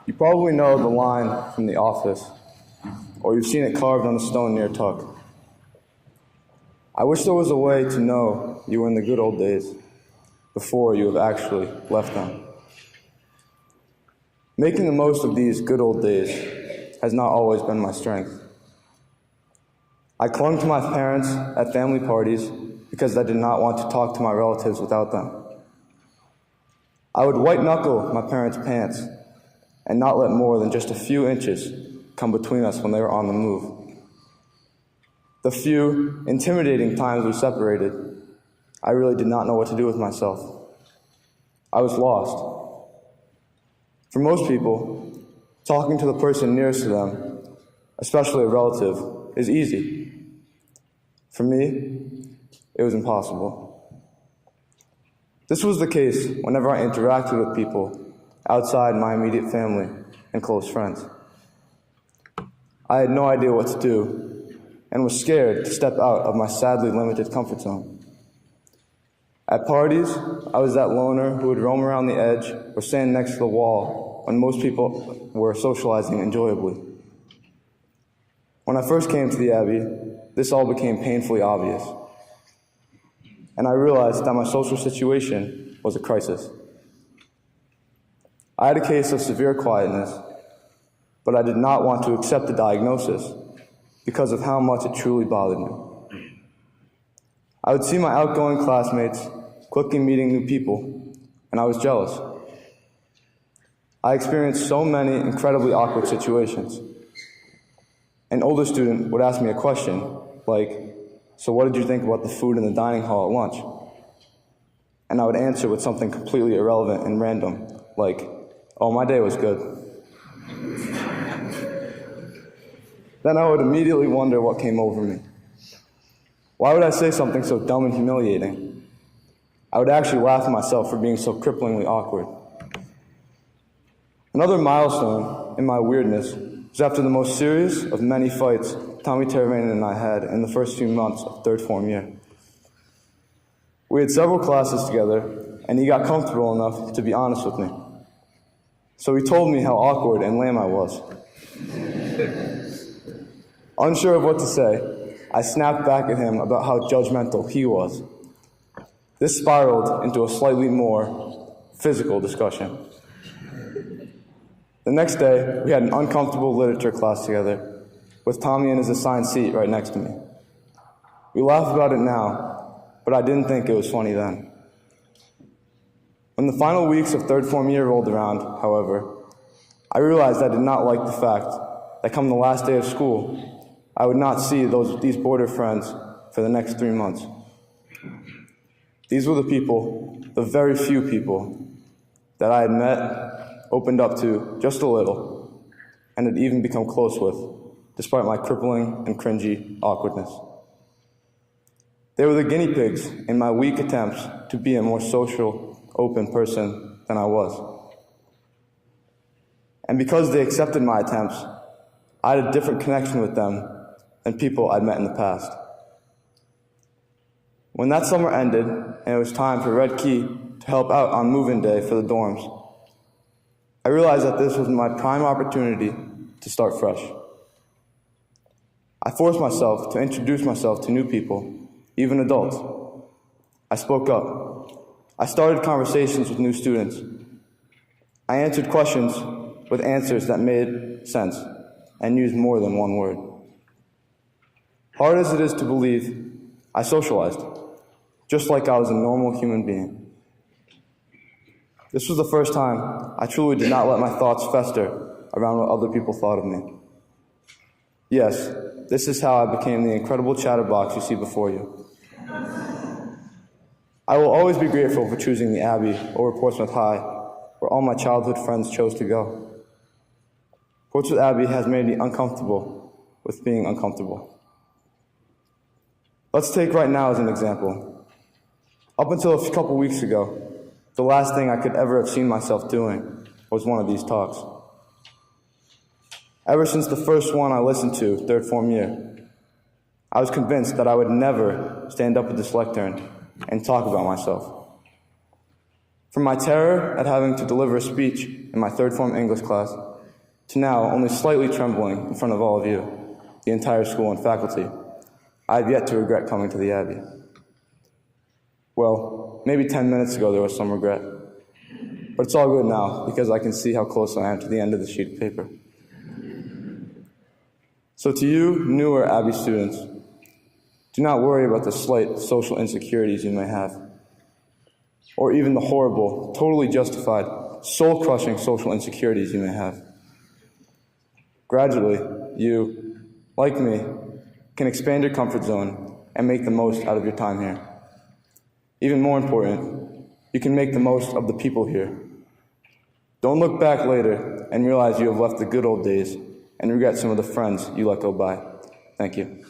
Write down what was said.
You probably know the line from The Office, or you've seen it carved on a stone near Tuck. I wish there was a way to know you were in the good old days before you have actually left them. Making the most of these good old days has not always been my strength. I clung to my parents at family parties because I did not want to talk to my relatives without them. I would white-knuckle my parents' pants and not let more than just a few inches come between us when they were on the move. The few intimidating times we separated, I really did not know what to do with myself. I was lost. For most people, talking to the person nearest to them, especially a relative, is easy. For me, it was impossible. This was the case whenever I interacted with people outside my immediate family and close friends. I had no idea what to do and was scared to step out of my sadly limited comfort zone. At parties, I was that loner who would roam around the edge or stand next to the wall when most people were socializing enjoyably. When I first came to the Abbey, this all became painfully obvious, and I realized that my social situation was a crisis. I had a case of severe quietness, but I did not want to accept the diagnosis because of how much it truly bothered me. I would see my outgoing classmates quickly meeting new people, and I was jealous. I experienced so many incredibly awkward situations. An older student would ask me a question, like, "So what did you think about the food in the dining hall at lunch?" And I would answer with something completely irrelevant and random, like, "Oh, my day was good." Then I would immediately wonder what came over me. Why would I say something so dumb and humiliating? I would actually laugh at myself for being so cripplingly awkward. Another milestone in my weirdness was after the most serious of many fights Tommy Teravainen and I had in the first few months of third form year. We had several classes together, and he got comfortable enough to be honest with me. So he told me how awkward and lame I was. Unsure of what to say, I snapped back at him about how judgmental he was. This spiraled into a slightly more physical discussion. The next day, we had an uncomfortable literature class together, with Tommy in his assigned seat right next to me. We laugh about it now, but I didn't think it was funny then. When the final weeks of third form year rolled around, however, I realized I did not like the fact that come the last day of school, I would not see these border friends for the next 3 months. These were the people, the very few people, that I had met, opened up to just a little, and had even become close with, despite my crippling and cringy awkwardness. They were the guinea pigs in my weak attempts to be a more social, open person than I was. And because they accepted my attempts, I had a different connection with them than people I'd met in the past. When that summer ended, and it was time for Red Key to help out on move-in day for the dorms, I realized that this was my prime opportunity to start fresh. I forced myself to introduce myself to new people, even adults. I spoke up. I started conversations with new students. I answered questions with answers that made sense and used more than one word. Hard as it is to believe, I socialized, just like I was a normal human being. This was the first time I truly did not let my thoughts fester around what other people thought of me. Yes, this is how I became the incredible chatterbox you see before you. I will always be grateful for choosing the Abbey over Portsmouth High, where all my childhood friends chose to go. Portsmouth Abbey has made me uncomfortable with being uncomfortable. Let's take right now as an example. Up until a couple weeks ago, the last thing I could ever have seen myself doing was one of these talks. Ever since the first one I listened to, third form year, I was convinced that I would never stand up at this lectern and talk about myself. From my terror at having to deliver a speech in my third form English class, to now only slightly trembling in front of all of you, the entire school and faculty, I have yet to regret coming to the Abbey. Well, maybe 10 minutes ago there was some regret, but it's all good now because I can see how close I am to the end of the sheet of paper. So to you newer Abbey students, do not worry about the slight social insecurities you may have, or even the horrible, totally justified, soul-crushing social insecurities you may have. Gradually, you, like me, can expand your comfort zone and make the most out of your time here. Even more important, you can make the most of the people here. Don't look back later and realize you have left the good old days and regret some of the friends you let go by. Thank you.